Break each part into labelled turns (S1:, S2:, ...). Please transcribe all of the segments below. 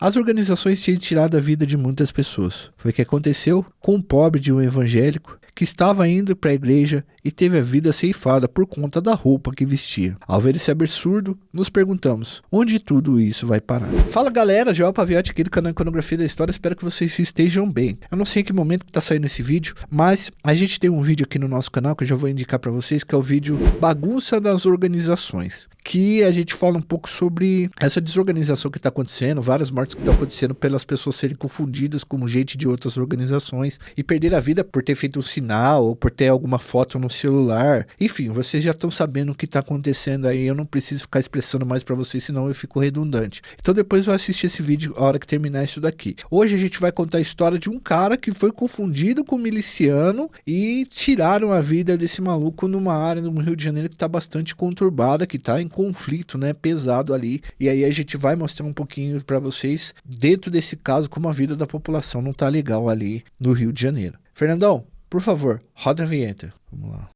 S1: As organizações tinham tirado a vida de muitas pessoas. Foi o que aconteceu com um pobre de um evangélico que estava indo para a igreja e teve a vida ceifada por conta da roupa que vestia. Ao ver esse absurdo, nos perguntamos, onde tudo isso vai parar? Fala galera, Joel Paviotti aqui do canal Iconografia da História, espero que vocês estejam bem. Eu não sei em que momento que está saindo esse vídeo, mas a gente tem um vídeo aqui no nosso canal que eu já vou indicar para vocês, que é o vídeo Bagunça das Organizações, que a gente fala um pouco sobre essa desorganização que está acontecendo, várias mortes que estão acontecendo pelas pessoas serem confundidas com gente de outras organizações e perder a vida por ter feito um sinal ou por ter alguma foto no celular. Enfim, vocês já estão sabendo o que está acontecendo aí, eu não preciso ficar expressando mais para vocês, senão eu fico redundante. Então depois eu assistir esse vídeo a hora que terminar isso daqui. Hoje a gente vai contar a história de um cara que foi confundido com um miliciano e tiraram a vida desse maluco numa área no Rio de Janeiro que está bastante conturbada, que está em conflito, né, pesado ali. E aí a gente vai mostrar um pouquinho para vocês, dentro desse caso, como a vida da população não tá legal ali no Rio de Janeiro. Fernandão, por favor, roda a vinheta. Vamos lá.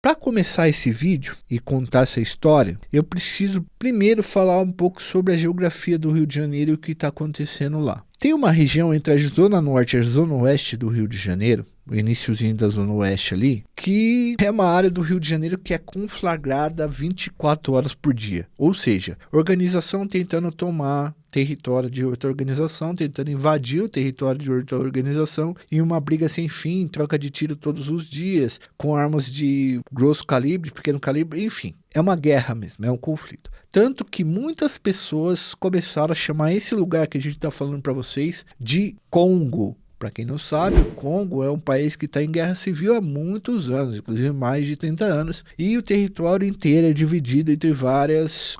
S1: Para começar esse vídeo e contar essa história, eu preciso primeiro falar um pouco sobre a geografia do Rio de Janeiro e o que está acontecendo lá. Tem uma região entre a Zona Norte e a Zona Oeste do Rio de Janeiro, o iniciozinho da Zona Oeste ali, que é uma área do Rio de Janeiro que é conflagrada 24 horas por dia. Ou seja, organização tentando tomar território de outra organização, tentando invadir o território de outra organização, em uma briga sem fim, troca de tiro todos os dias, com armas de grosso calibre, pequeno calibre, enfim. É uma guerra mesmo, é um conflito. Tanto que muitas pessoas começaram a chamar esse lugar que a gente está falando para vocês de Congo. Para quem não sabe, o Congo é um país que está em guerra civil há muitos anos, inclusive mais de 30 anos, e o território inteiro é dividido entre vários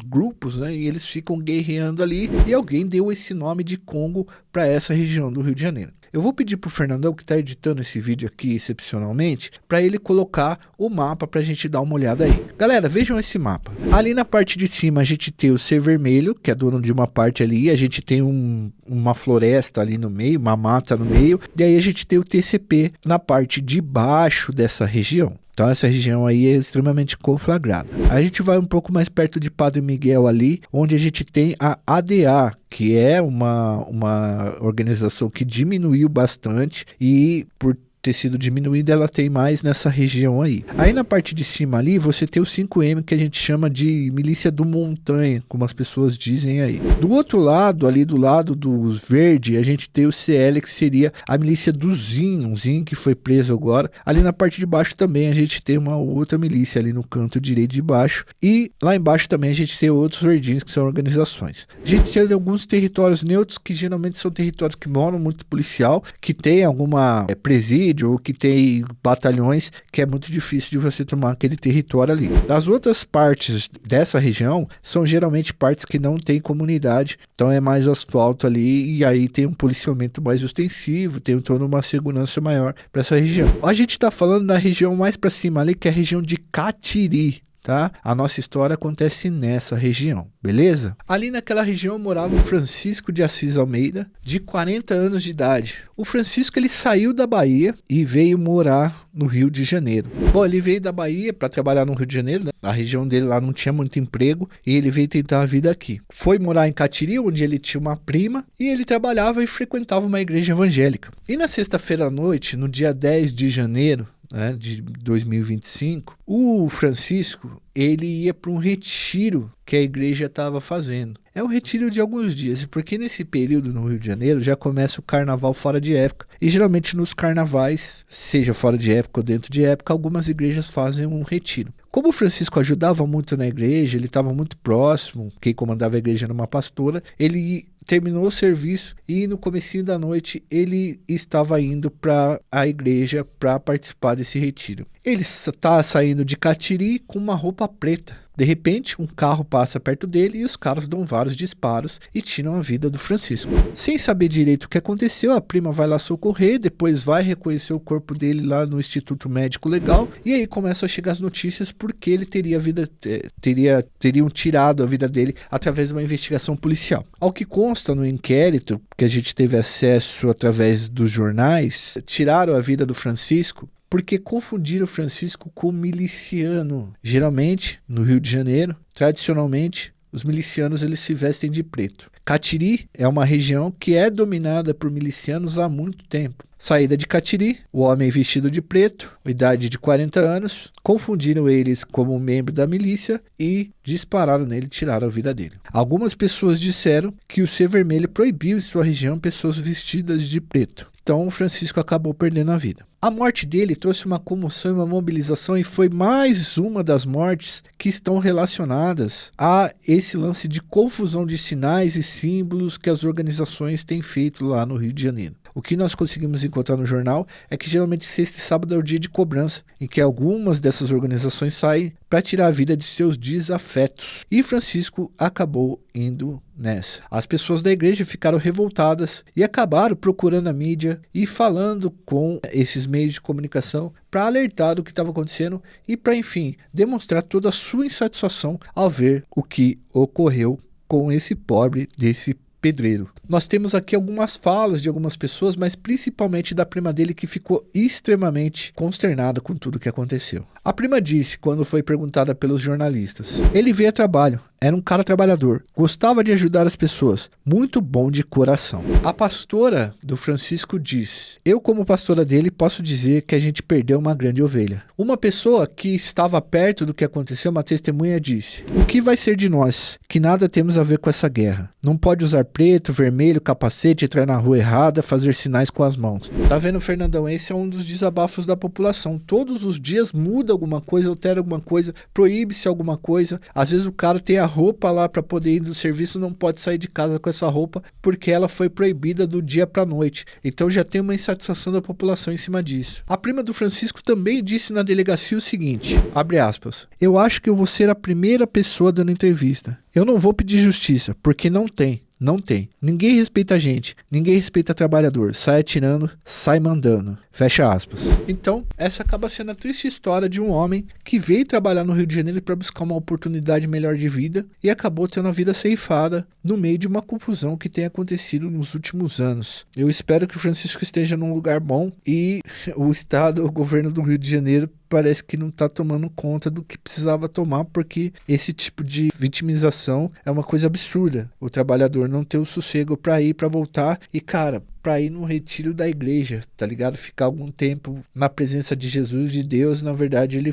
S1: grupos, né? E eles ficam guerreando ali, e alguém deu esse nome de Congo para essa região do Rio de Janeiro. Eu vou pedir para o Fernandão, que está editando esse vídeo aqui excepcionalmente, para ele colocar o mapa para a gente dar uma olhada aí. Galera, vejam esse mapa. Ali na parte de cima a gente tem o Ser Vermelho, que é dono de uma parte ali. A gente tem uma floresta ali no meio, uma mata no meio. E aí a gente tem o TCP na parte de baixo dessa região. Então essa região aí é extremamente conflagrada. A gente vai um pouco mais perto de Padre Miguel ali, onde a gente tem a ADA, que é uma organização que diminuiu bastante e por ter sido diminuída, ela tem mais nessa região aí. Aí na parte de cima ali, você tem o 5M, que a gente chama de milícia do montanha, como as pessoas dizem aí. Do outro lado, ali do lado dos verdes, a gente tem o CL, que seria a milícia do Zinho, que foi preso agora. Ali na parte de baixo também a gente tem uma outra milícia ali no canto direito de baixo. E lá embaixo também a gente tem outros verdinhos, que são organizações. A gente tem alguns territórios neutros, que geralmente são territórios que moram muito policial, que tem alguma presídio, ou que tem batalhões, que é muito difícil de você tomar aquele território ali. As outras partes dessa região são geralmente partes que não tem comunidade, então é mais asfalto ali, e aí tem um policiamento mais ostensivo, tem toda uma segurança maior para essa região. A gente está falando da região mais para cima ali, que é a região de Catiri. Tá? A nossa história acontece nessa região, beleza? Ali naquela região morava o Francisco de Assis Almeida, de 40 anos de idade. O Francisco, ele saiu da Bahia e veio morar no Rio de Janeiro. Bom, ele veio da Bahia para trabalhar no Rio de Janeiro, né? A região dele lá não tinha muito emprego e ele veio tentar a vida aqui. Foi morar em Catiri, onde ele tinha uma prima, e ele trabalhava e frequentava uma igreja evangélica. E na sexta-feira à noite, no dia 10 de janeiro, de 2025, o Francisco, ele ia para um retiro que a igreja estava fazendo. É um retiro de alguns dias, porque nesse período no Rio de Janeiro já começa o carnaval fora de época, e geralmente nos carnavais, seja fora de época ou dentro de época, algumas igrejas fazem um retiro. Como o Francisco ajudava muito na igreja, ele estava muito próximo, quem comandava a igreja era uma pastora, ele terminou o serviço e no comecinho da noite ele estava indo para a igreja para participar desse retiro. Ele está saindo de Catiri com uma roupa preta. De repente, um carro passa perto dele e os caras dão vários disparos e tiram a vida do Francisco. Sem saber direito o que aconteceu, a prima vai lá socorrer, depois vai reconhecer o corpo dele lá no Instituto Médico Legal, e aí começam a chegar as notícias porque ele teriam tirado a vida dele através de uma investigação policial. Ao que consta no inquérito, que a gente teve acesso através dos jornais, tiraram a vida do Francisco porque confundiram o Francisco com miliciano. Geralmente, no Rio de Janeiro, tradicionalmente, os milicianos eles se vestem de preto. Catiri é uma região que é dominada por milicianos há muito tempo. Saída de Catiri, o homem vestido de preto, idade de 40 anos, confundiram eles como membro da milícia e dispararam nele e tiraram a vida dele. Algumas pessoas disseram que o Ser Vermelho proibiu em sua região pessoas vestidas de preto. Então o Francisco acabou perdendo a vida. A morte dele trouxe uma comoção e uma mobilização e foi mais uma das mortes que estão relacionadas a esse lance de confusão de sinais e símbolos que as organizações têm feito lá no Rio de Janeiro. O que nós conseguimos encontrar no jornal é que geralmente sexta e sábado é o dia de cobrança, em que algumas dessas organizações saem para tirar a vida de seus desafetos. E Francisco acabou indo nessa. As pessoas da igreja ficaram revoltadas e acabaram procurando a mídia e falando com esses meios de comunicação para alertar do que estava acontecendo e para, enfim, demonstrar toda a sua insatisfação ao ver o que ocorreu com esse pobre desse pedreiro. Nós temos aqui algumas falas de algumas pessoas, mas principalmente da prima dele, que ficou extremamente consternada com tudo que aconteceu. A prima disse, quando foi perguntada pelos jornalistas: ele veio a trabalho, era um cara trabalhador, gostava de ajudar as pessoas, muito bom de coração. A pastora do Francisco diz: eu, como pastora dele, posso dizer que a gente perdeu uma grande ovelha. Uma pessoa que estava perto do que aconteceu, uma testemunha, disse: o que vai ser de nós, que nada temos a ver com essa guerra? Não pode usar preto, vermelho, capacete, entrar na rua errada, fazer sinais com as mãos. Tá vendo, Fernandão? Esse é um dos desabafos da população. Todos os dias muda alguma coisa, altera alguma coisa, proíbe-se alguma coisa. Às vezes o cara tem a roupa lá para poder ir no serviço, não pode sair de casa com essa roupa porque ela foi proibida do dia para noite. Então já tem uma insatisfação da população em cima disso. A prima do Francisco também disse na delegacia o seguinte, abre aspas: eu acho que eu vou ser a primeira pessoa dando entrevista. Eu não vou pedir justiça, porque não tem. Não tem. Ninguém respeita a gente. Ninguém respeita trabalhador. Sai atirando, sai mandando. Fecha aspas. Então, essa acaba sendo a triste história de um homem que veio trabalhar no Rio de Janeiro para buscar uma oportunidade melhor de vida e acabou tendo a vida ceifada no meio de uma confusão que tem acontecido nos últimos anos. Eu espero que o Francisco esteja num lugar bom e o Estado, o governo do Rio de Janeiro, parece que não está tomando conta do que precisava tomar, porque esse tipo de vitimização é uma coisa absurda. O trabalhador não ter o sossego para ir, para voltar e, cara, para ir no retiro da igreja, tá ligado? Ficar algum tempo na presença de Jesus, de Deus. Na verdade, ele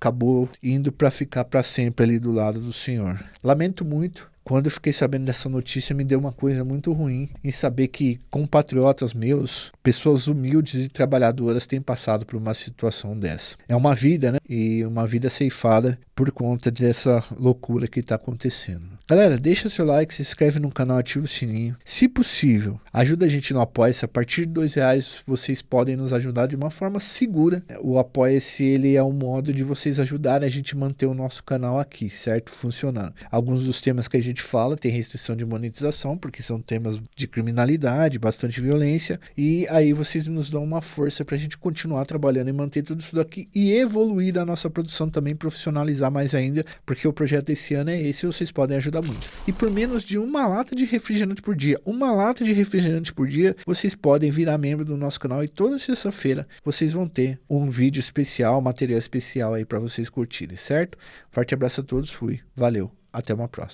S1: acabou indo para ficar para sempre ali do lado do Senhor. Lamento muito. Quando eu fiquei sabendo dessa notícia, me deu uma coisa muito ruim em saber que compatriotas meus, pessoas humildes e trabalhadoras, têm passado por uma situação dessa. É uma vida, né? E uma vida ceifada por conta dessa loucura que está acontecendo. Galera, deixa seu like, se inscreve no canal, ativa o sininho. Se possível, ajuda a gente no Apoia-se. A partir de R$2 vocês podem nos ajudar de uma forma segura. O Apoia-se, ele é um modo de vocês ajudarem a gente manter o nosso canal aqui, certo? Funcionando. Alguns dos temas que a gente fala tem restrição de monetização, porque são temas de criminalidade, bastante violência, e aí vocês nos dão uma força pra gente continuar trabalhando e manter tudo isso daqui e evoluir a nossa produção também, profissionalizar mais ainda, porque o projeto desse ano é esse e vocês podem ajudar muito. E por menos de uma lata de refrigerante por dia, vocês podem virar membro do nosso canal e toda sexta-feira vocês vão ter um vídeo especial, material especial aí pra vocês curtirem, certo? Forte abraço a todos, fui, valeu, até uma próxima.